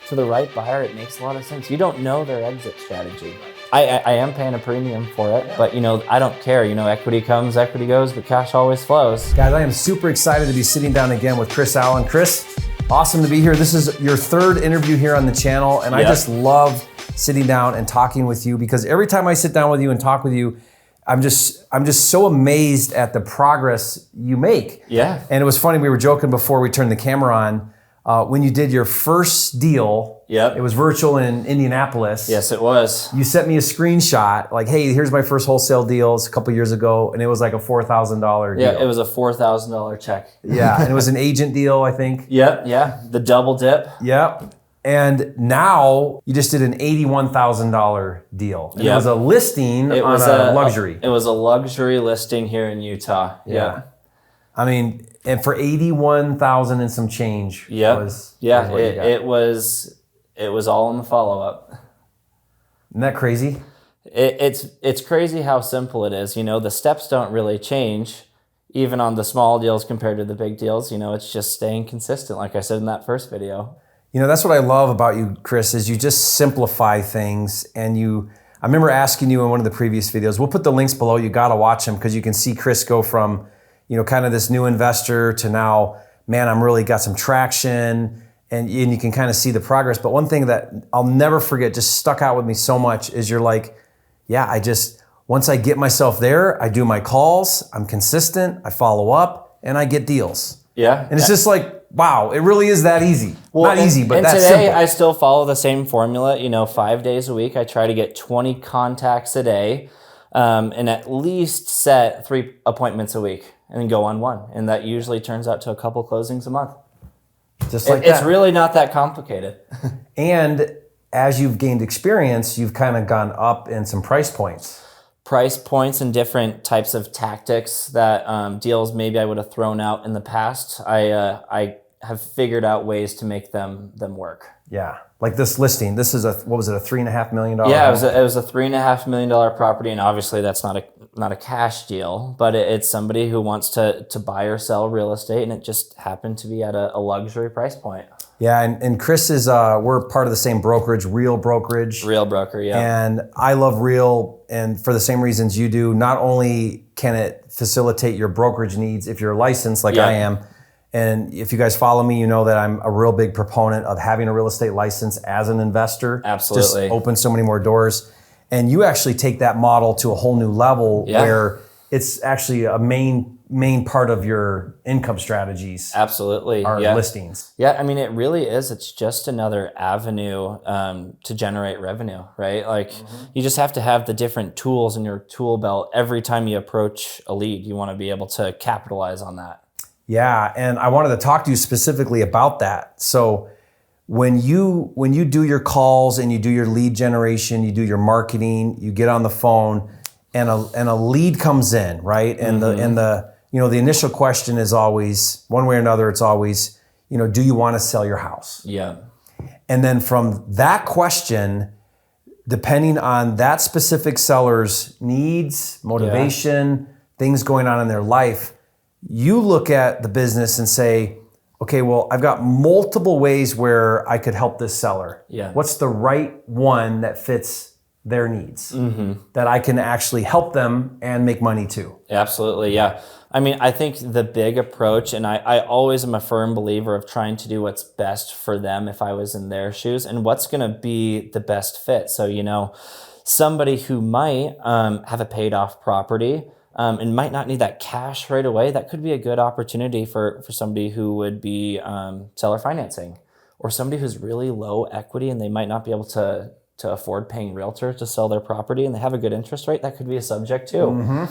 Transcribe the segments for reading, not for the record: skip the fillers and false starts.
to the right buyer, it makes a lot of sense. You don't know their exit strategy. I am paying a premium for it, but I don't care. Equity comes, equity goes, but cash always flows. Guys, I am super excited to be sitting down again with Chris Allen. Chris, awesome to be here. This is your third interview here on the channel, and I just love sitting down and talking with you because every time I sit down with you and talk with you, I'm just so amazed at the progress you make. Yeah. And it was funny, we were joking before we turned the camera on, when you did your first deal, it was virtual in Indianapolis. Yes, it was. You sent me a screenshot, like, hey, here's my first wholesale deals a couple years ago, and it was like a $4,000 deal. Yeah, it was a $4,000 check. Yeah, and it was an agent deal, I think. Yeah, the double dip. Yep. And now you just did an $81,000 deal. And it was a listing on a luxury. It was a luxury listing here in Utah. Yeah. I mean, and for $81,000 and some change. It was all in the follow-up. Isn't that crazy? It's crazy how simple it is. The steps don't really change, even on the small deals compared to the big deals. It's just staying consistent, like I said in that first video. That's what I love about you, Chris, is you just simplify things. And I remember asking you in one of the previous videos, we'll put the links below, you gotta watch them because you can see Chris go from, kind of this new investor to now, man, I'm really got some traction, and you can kind of see the progress. But one thing that I'll never forget, just stuck out with me so much, is you're like, once I get myself there, I do my calls, I'm consistent, I follow up, and I get deals. Yeah. And it's just like, wow, it really is that easy. Well, Not easy, but that's today simple. I still follow the same formula. 5 days a week, I try to get 20 contacts a day, and at least set 3 appointments a week, and then go on 1. And that usually turns out to a couple closings a month. Just like that. It's really not that complicated. And as you've gained experience, you've kind of gone up in some price points. Price points and different types of tactics that deals maybe I would have thrown out in the past. I have figured out ways to make them work. Yeah, like this listing. This is a $3.5 million? Yeah, it was a $3.5 million property, and obviously that's not a cash deal, but it's somebody who wants to buy or sell real estate, and it just happened to be at a luxury price point. Yeah, and Chris is, we're part of the same brokerage, Real Brokerage. Real Broker, yeah. And I love Real, and for the same reasons you do. Not only can it facilitate your brokerage needs if you're licensed like I am, and if you guys follow me, you know that I'm a real big proponent of having a real estate license as an investor. Absolutely. Just opens so many more doors. And you actually take that model to a whole new level where it's actually a main part of your income strategies. Absolutely. Are listings. Yeah, I mean, it really is. It's just another avenue to generate revenue, right? Like you just have to have the different tools in your tool belt every time you approach a lead. You want to be able to capitalize on that. Yeah, and I wanted to talk to you specifically about that. So when you do your calls and you do your lead generation, you do your marketing, you get on the phone, and a lead comes in, right? And the initial question is always, one way or another, it's always, do you want to sell your house? Yeah. And then from that question, depending on that specific seller's needs, motivation, things going on in their life, you look at the business and say, okay, well, I've got multiple ways where I could help this seller. Yeah. What's the right one that fits their needs that I can actually help them and make money too? Absolutely, yeah. I mean, I think the big approach, and I always am a firm believer of trying to do what's best for them if I was in their shoes, and what's going to be the best fit. So, somebody who might have a paid off property, and might not need that cash right away, that could be a good opportunity for somebody who would be seller financing, or somebody who's really low equity and they might not be able to afford paying realtors to sell their property and they have a good interest rate. That could be a subject too.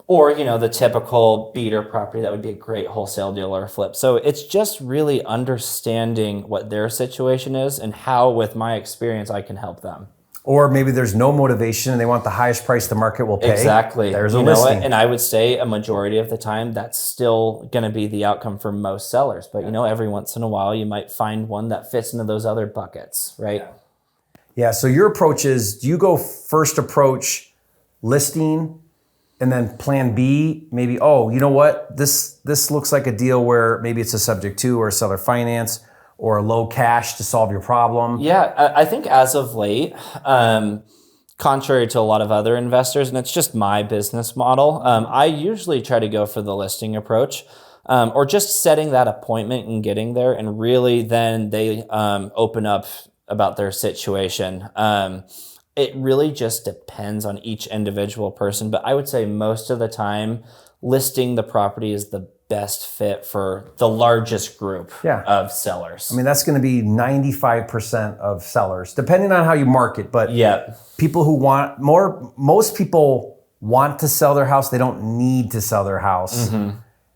Or, the typical beater property, that would be a great wholesale deal or a flip. So it's just really understanding what their situation is and how, with my experience, I can help them. Or maybe there's no motivation and they want the highest price the market will pay. Exactly. There's a listing. And I would say a majority of the time, that's still going to be the outcome for most sellers. But, every once in a while, you might find one that fits into those other buckets, right? Yeah. So your approach is, do you go first approach listing and then plan B, maybe, you know what? This looks like a deal where maybe it's a subject to or seller finance, or low cash to solve your problem? Yeah, I think as of late, contrary to a lot of other investors, and it's just my business model, I usually try to go for the listing approach, or just setting that appointment and getting there, and really then they open up about their situation. It really just depends on each individual person, but I would say most of the time, listing the property is the best fit for the largest group of sellers. I mean, that's going to be 95% of sellers, depending on how you market. But people who want more, most people want to sell their house. They don't need to sell their house.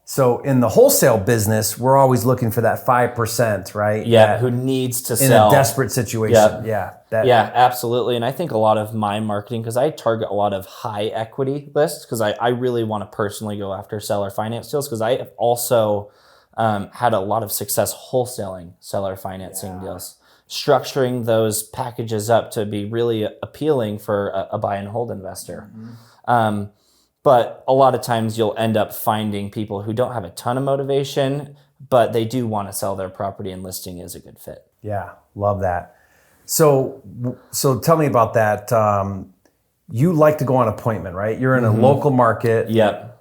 So in the wholesale business, we're always looking for that 5%, right? Yeah, who needs to sell. In a desperate situation. Yeah, absolutely. And I think a lot of my marketing, because I target a lot of high equity lists, because I really want to personally go after seller finance deals, because I have also had a lot of success wholesaling seller financing deals, structuring those packages up to be really appealing for a buy and hold investor. But a lot of times you'll end up finding people who don't have a ton of motivation, but they do want to sell their property, and listing is a good fit. Yeah, love that. So tell me about that. You like to go on appointment, right? You're in a local market.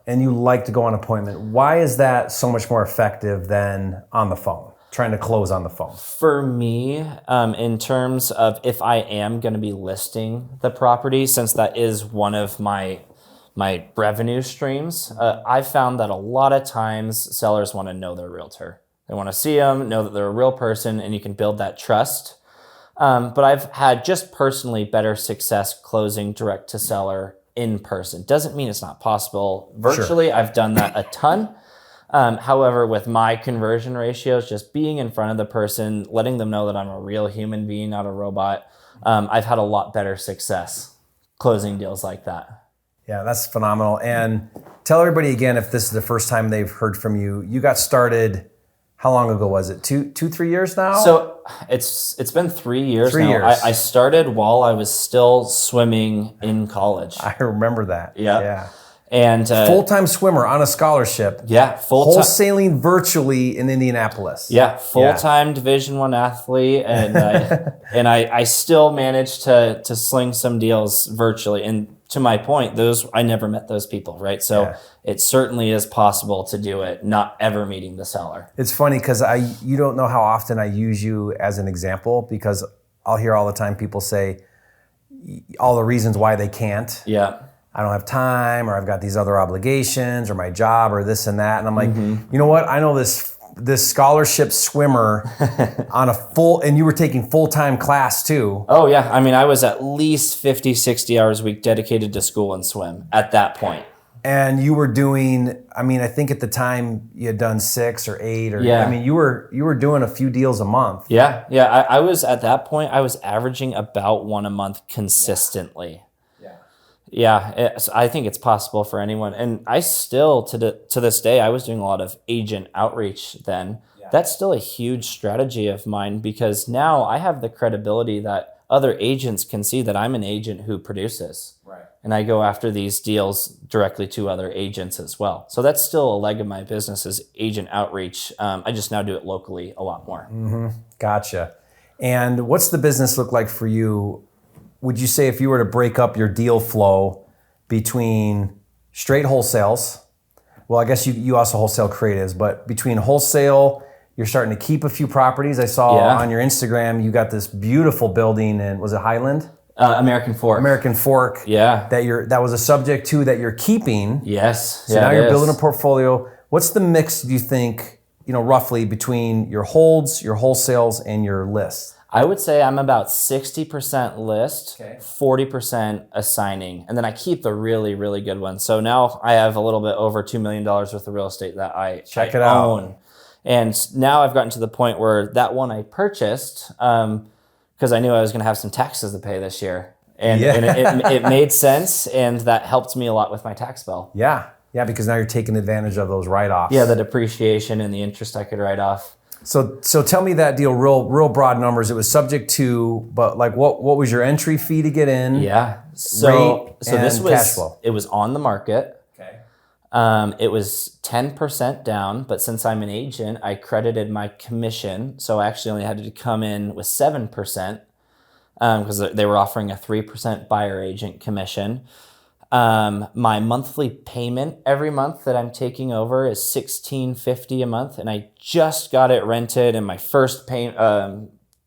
And you like to go on appointment. Why is that so much more effective than on the phone, trying to close on the phone? For me, in terms of if I am going to be listing the property, since that is one of my revenue streams, I've found that a lot of times sellers want to know their realtor. They want to see them, know that they're a real person, and you can build that trust. But I've had just personally better success closing direct to seller in person. Doesn't mean it's not possible virtually. I've done that a ton. However, with my conversion ratios, just being in front of the person, letting them know that I'm a real human being, not a robot, I've had a lot better success closing deals like that. Yeah, that's phenomenal. And tell everybody again, if this is the first time they've heard from you, you got started, how long ago was it? 3 years now? So it's been 3 years now. I started while I was still swimming in college. I remember that. Yeah. And full-time swimmer on a scholarship. Yeah, full-time. Wholesaling virtually in Indianapolis. Yeah, full-time Division I athlete, and I still managed to sling some deals virtually. And to my point, I never met those people, right? So it certainly is possible to do it, not ever meeting the seller. It's funny because you don't know how often I use you as an example, because I'll hear all the time people say all the reasons why they can't. I don't have time, or I've got these other obligations, or my job, or this and that. And I'm like, you know what? I know this scholarship swimmer on and you were taking full-time class too. Oh yeah. I mean, I was at least 50, 60 hours a week dedicated to school and swim at that point. And you were doing, I mean, I think at the time you had done 6 or 8 or, I mean, you were doing a few deals a month. Yeah. I was at that point, I was averaging about 1 a month consistently. I think it's possible for anyone. And I still, to this day, I was doing a lot of agent outreach then. That's still a huge strategy of mine, because now I have the credibility that other agents can see that I'm an agent who produces. And I go after these deals directly to other agents as well. So that's still a leg of my business, is agent outreach. I just now do it locally a lot more. Gotcha. And what's the business look like for you? Would you say, if you were to break up your deal flow between straight wholesales, well, I guess you also wholesale creatives, but between wholesale, you're starting to keep a few properties. I saw on your Instagram, you got this beautiful building in, was it Highland? American Fork. American Fork. That was a subject too that you're keeping. Yes. So now you're building a portfolio. What's the mix, do you think, roughly between your holds, your wholesales, and your lists? I would say I'm about 60% list, 40% assigning, and then I keep the really, really good ones. So now I have a little bit over $2 million worth of real estate that I own. And now I've gotten to the point where that one I purchased, because I knew I was going to have some taxes to pay this year. And it made sense, and that helped me a lot with my tax bill. Yeah, because now you're taking advantage of those write-offs. Yeah, the depreciation and the interest I could write off. So tell me that deal, real broad numbers. It was subject to, but like what was your entry fee to get in? So this was cash flow. It was on the market. It was 10% down, but since I'm an agent, I credited my commission. So I actually only had to come in with 7% because they were offering a 3% buyer agent commission. My monthly payment every month that I'm taking over is $16.50 a month, and I just got it rented, and my first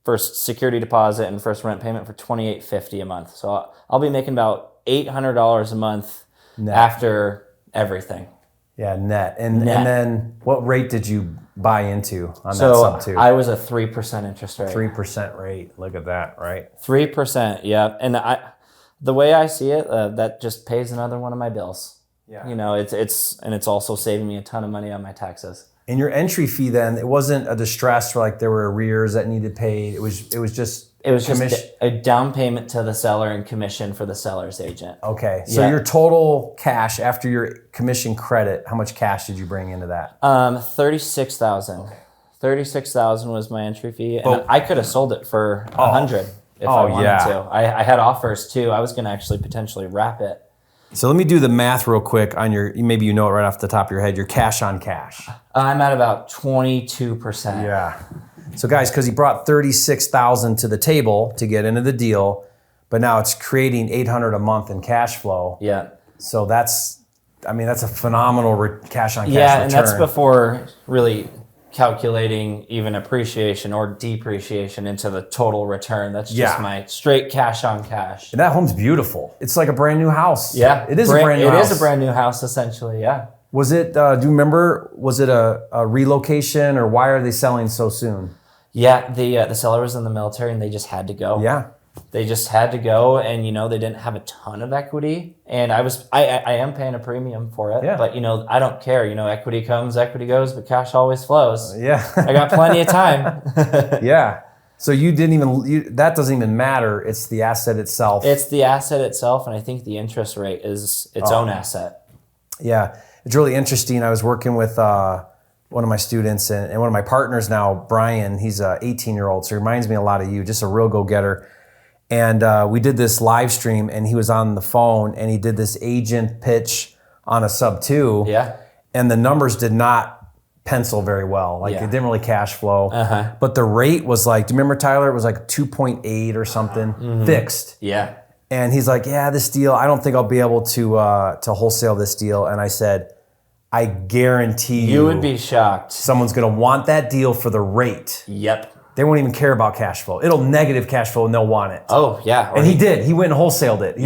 first security deposit and first rent payment for $28.50 a month. So I'll be making about $800 a month net after everything. Yeah, net. And then what rate did you buy into on that sub two? I was a 3% interest rate. 3% rate. Look at that, right? 3%, yeah. And the way I see it, that just pays another one of my bills. Yeah. You know, it's also saving me a ton of money on my taxes. And your entry fee then, it wasn't a distress where like there were arrears that needed paid. It was just a down payment to the seller and commission for the seller's agent. Okay. So your total cash after your commission credit, how much cash did you bring into that? $36,000. $36,000 was my entry fee, and I could have sold it for $100 if I wanted to. I had offers too. I was going to actually potentially wrap it. So let me do the math real quick on maybe you know it right off the top of your head, your cash on cash. I'm at about 22%. Yeah. So guys, because he brought $36,000 to the table to get into the deal, but now it's creating $800 a month in cash flow. Yeah. So that's a phenomenal cash on cash return. Yeah, and that's before really calculating even appreciation or depreciation into the total return. That's just my straight cash on cash. And that home's beautiful. It's like a brand new house. Yeah. It is a brand new house. It is a brand new house, essentially, yeah. Was it, do you remember, was it a relocation or why are they selling so soon? Yeah, the seller was in the military and they just had to go. Yeah. They just had to go, and they didn't have a ton of equity, and I am paying a premium for it. Yeah. But I don't care. Equity comes, equity goes, but cash always flows. Yeah. I got plenty of time. Yeah. So that doesn't even matter. It's the asset itself. It's the asset itself, and I think the interest rate is its own asset. Yeah, it's really interesting. I was working with one of my students and one of my partners now, Brian. He's a 18-year-old, so he reminds me a lot of you. Just a real go-getter. And we did this live stream, and he was on the phone, and he did this agent pitch on a sub 2. Yeah. And the numbers did not pencil very well. Like it didn't really cash flow. But the rate was like, do you remember, Tyler? It was like 2.8 or something fixed. Yeah. And he's like, yeah, this deal, I don't think I'll be able to wholesale this deal. And I said, I guarantee you would be shocked. Someone's going to want that deal for the rate. Yep. They won't even care about cash flow. It'll negative cash flow and they'll want it. Oh, yeah. And he did. He went and wholesaled it. He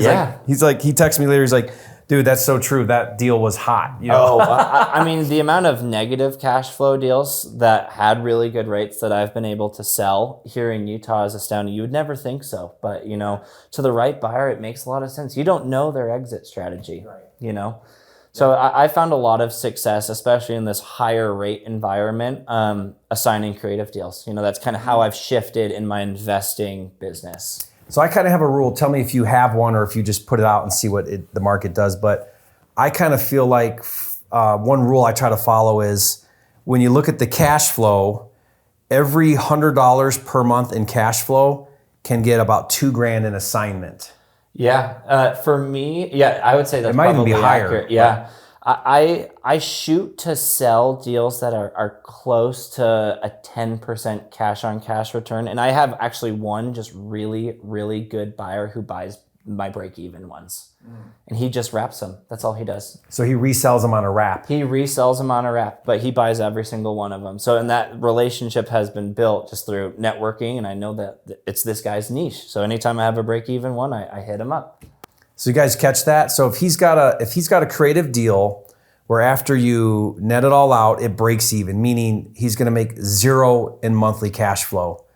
texted me later. He's like, dude, that's so true. That deal was hot. I mean, the amount of negative cash flow deals that had really good rates that I've been able to sell here in Utah is astounding. You would never think so. But, to the right buyer, it makes a lot of sense. You don't know their exit strategy, So I found a lot of success, especially in this higher rate environment, assigning creative deals. That's kind of how I've shifted in my investing business. So I kind of have a rule. Tell me if you have one or if you just put it out and see what the market does. But I kind of feel like one rule I try to follow is when you look at the cash flow, every $100 per month in cash flow can get about $2,000 in assignment. Yeah, for me, I would say that's it might probably even be higher. Accurate. Yeah, I shoot to sell deals that are close to a 10% cash on cash return, and I have actually one just really, really good buyer who buys my break even ones, and he just wraps them. That's all he does. So he resells them on a wrap. He resells them on a wrap, but he buys every single one of them. So, and that relationship has been built just through networking, and I know that it's this guy's niche. So anytime I have a break even one, I hit him up. So you guys catch that? So if he's got a creative deal where after you net it all out, it breaks even, meaning he's going to make zero in monthly cash flow.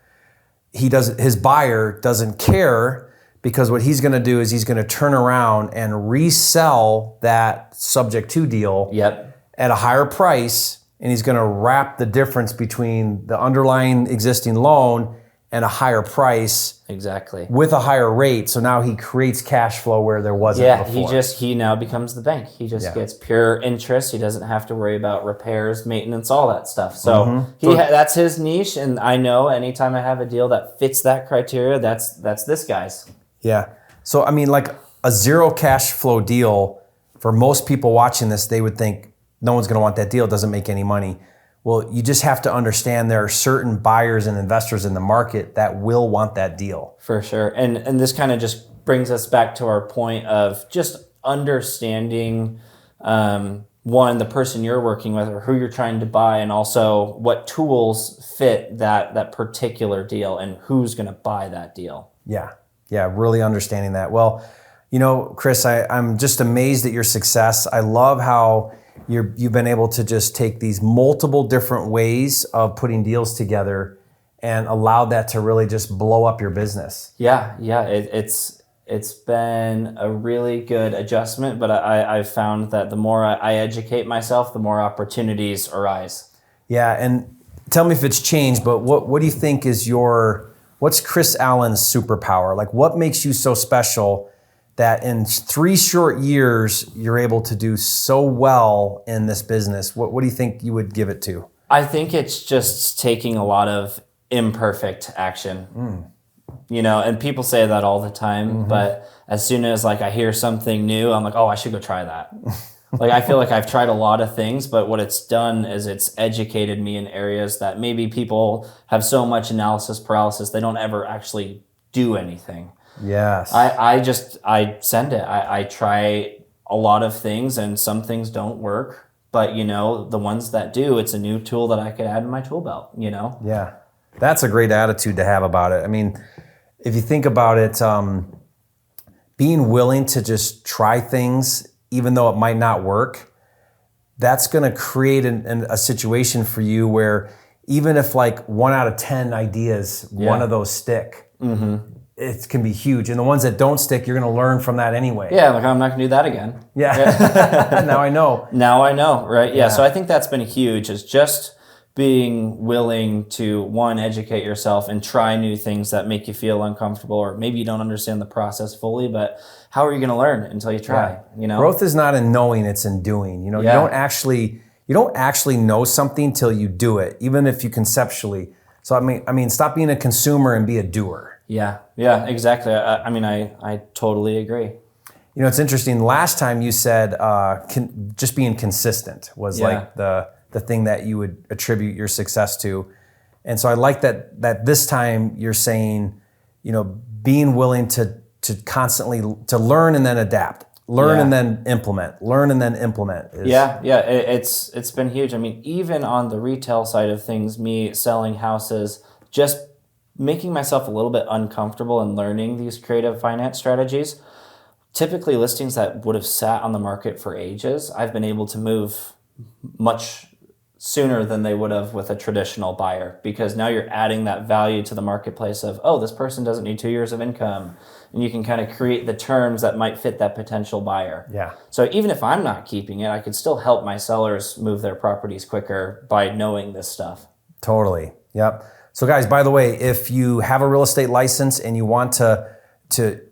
His buyer doesn't care, because what he's going to do is he's going to turn around and resell that subject to deal at a higher price, and he's going to wrap the difference between the underlying existing loan and a higher price. Exactly. With a higher rate. So now he creates cash flow where there wasn't before. He now becomes the bank. He just gets pure interest. He doesn't have to worry about repairs, maintenance, all that stuff. So that's his niche, and I know anytime I have a deal that fits that criteria, that's this guy's. Yeah. So, I mean, like a zero cash flow deal for most people watching this, they would think no one's going to want that deal. It doesn't make any money. Well, you just have to understand there are certain buyers and investors in the market that will want that deal. For sure. And this kind of just brings us back to our point of just understanding, one, the person you're working with or who you're trying to buy, and also what tools fit that particular deal and who's going to buy that deal. Yeah, really understanding that. Well, Chris, I'm just amazed at your success. I love how you've been able to just take these multiple different ways of putting deals together and allow that to really just blow up your business. Yeah, it's been a really good adjustment, but I've found that the more I educate myself, the more opportunities arise. Yeah, and tell me if it's changed, but what do you think is what's Chris Allen's superpower? Like, what makes you so special that in 3 short years, you're able to do so well in this business? What do you think you would give it to? I think it's just taking a lot of imperfect action. And people say that all the time, but as soon as I hear something new, I'm like, oh, I should go try that. I feel like I've tried a lot of things, but what it's done is it's educated me in areas that maybe people have so much analysis paralysis, they don't ever actually do anything. Yes. I send it. I try a lot of things and some things don't work, but the ones that do, it's a new tool that I could add in my tool belt, Yeah. That's a great attitude to have about it. I mean, if you think about it, being willing to just try things, even though it might not work, that's going to create a situation for you where even if 1 out of 10 ideas, one of those stick, it can be huge. And the ones that don't stick, you're going to learn from that anyway. Yeah, I'm not going to do that again. Yeah. Now I know. Now I know, right? Yeah. So I think that's been huge, is just being willing to, one, educate yourself and try new things that make you feel uncomfortable, or maybe you don't understand the process fully, but how are you going to learn until you try? Growth is not in knowing, it's in doing. You don't actually know something till you do it, even if you conceptually. So I mean, stop being a consumer and be a doer. Yeah, exactly. I totally agree. It's interesting. Last time you said just being consistent was the thing that you would attribute your success to. And so I like that this time you're saying, being willing to constantly to learn and then adapt, learn and then implement, learn and then implement. It's been huge. I mean, even on the retail side of things, me selling houses, just making myself a little bit uncomfortable and learning these creative finance strategies. Typically listings that would have sat on the market for ages, I've been able to move much sooner than they would have with a traditional buyer, because now you're adding that value to the marketplace of, oh, this person doesn't need 2 years of income. And you can kind of create the terms that might fit that potential buyer. Yeah. So even if I'm not keeping it, I could still help my sellers move their properties quicker by knowing this stuff. Totally. Yep. So guys, by the way, if you have a real estate license and you want to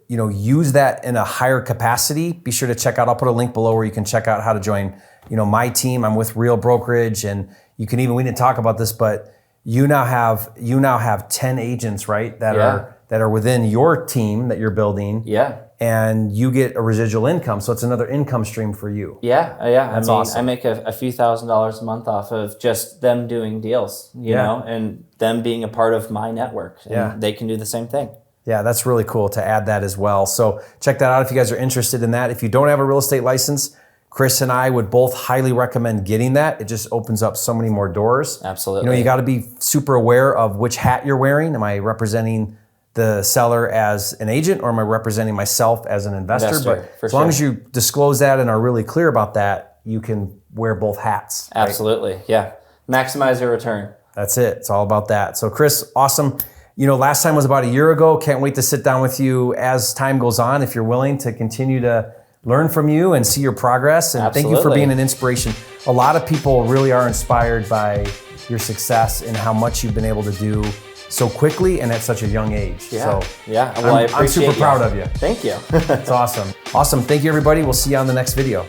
use that in a higher capacity, be sure to check out, I'll put a link below where you can check out how to join my team. I'm with Real Brokerage, and you can even, we didn't talk about this, but you now have 10 agents, right? That are within your team that you're building. Yeah. And you get a residual income. So it's another income stream for you. Yeah. That's awesome. I make a few $1,000s a month off of just them doing deals, you know, and them being a part of my network. And they can do the same thing. Yeah, that's really cool to add that as well. So check that out if you guys are interested in that. If you don't have a real estate license, Chris and I would both highly recommend getting that. It just opens up so many more doors. Absolutely. You got to be super aware of which hat you're wearing. Am I representing the seller as an agent, or am I representing myself as an investor? But as long as you disclose that and are really clear about that, you can wear both hats. Right? Absolutely. Yeah. Maximize your return. That's it. It's all about that. So Chris, awesome. Last time was about a year ago. Can't wait to sit down with you as time goes on, if you're willing to continue to learn from you and see your progress. And Thank you for being an inspiration. A lot of people really are inspired by your success and how much you've been able to do so quickly and at such a young age. Yeah. Well, I'm super proud of you. Thank you. It's awesome. Awesome. Thank you, everybody. We'll see you on the next video.